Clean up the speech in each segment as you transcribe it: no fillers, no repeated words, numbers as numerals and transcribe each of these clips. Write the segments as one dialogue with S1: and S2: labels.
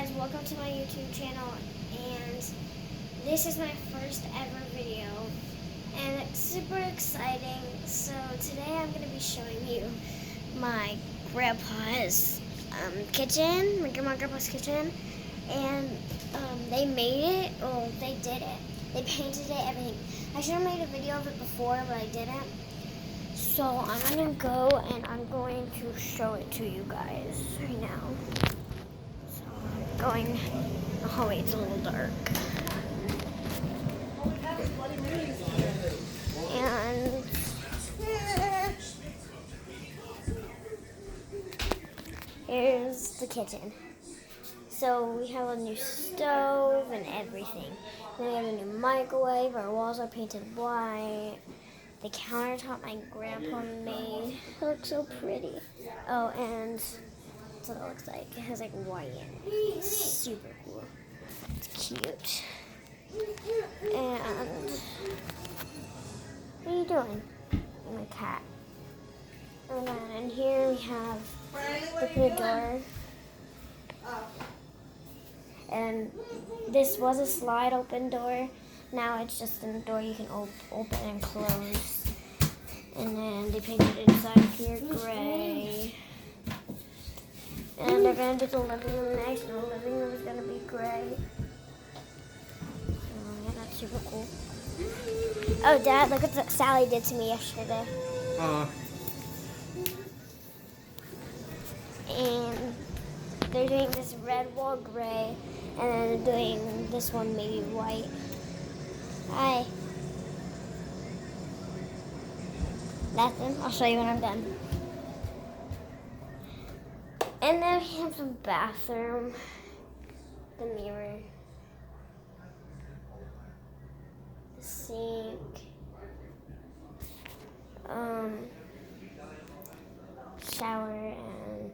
S1: guys, welcome to my YouTube channel, and this is my first ever video, and it's super exciting. So today I'm going to be showing you my grandpa's kitchen, my grandma and grandpa's kitchen, and they made it, or they did it. They painted it, everything. I should have made a video of it before, but I didn't. So I'm going to go and I'm going to show it to you guys right now. Going, oh wait, it's a little dark. And here's the kitchen. So we have a new stove and everything. Then we have a new microwave. Our walls are painted white. The countertop my grandpa made. It looks so pretty. Oh, and that's what it looks like. It has like white in it. It's super cool. It's cute. And what are you doing? I'm a cat. And then in here we have the door. And this was a slide open door. Now it's just a door you can open and close. And then they painted inside here gray. And they're going to do the living room next, and the living room is going to be gray. Oh, yeah, that's super cool. Oh, Dad, look what Sally did to me yesterday. And they're doing this red wall gray, and then they're doing this one maybe white. Hi. Nothing. I'll show you when I'm done. And then we have the bathroom, the mirror, the sink, shower, and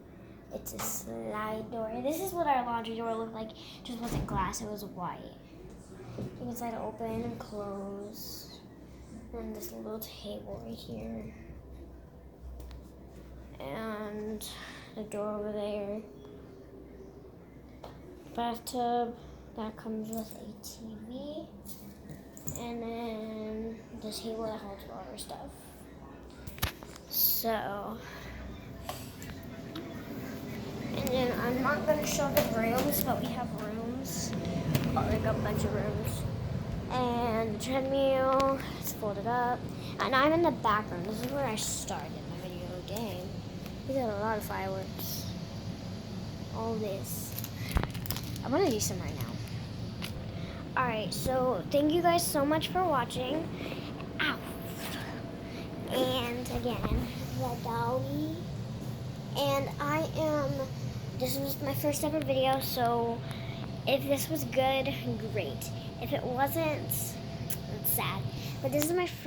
S1: it's a slide door. This is what our laundry door looked like. It just wasn't glass, it was white. You can slide it open and close. And this little table right here. And the door over there. Bathtub that comes with a TV. And then the table that holds water stuff. So, and then I'm not going to show the rooms, but we have rooms. Like a bunch of rooms. And the treadmill is folded up. And I'm in the back room. This is where I started my video game. We got a lot of fireworks. All this. I'm gonna use some right now. Alright, so thank you guys so much for watching. Ow. And again, the doggy. And this was my first ever video, so if this was good, great. If it wasn't, it's sad. But this is my first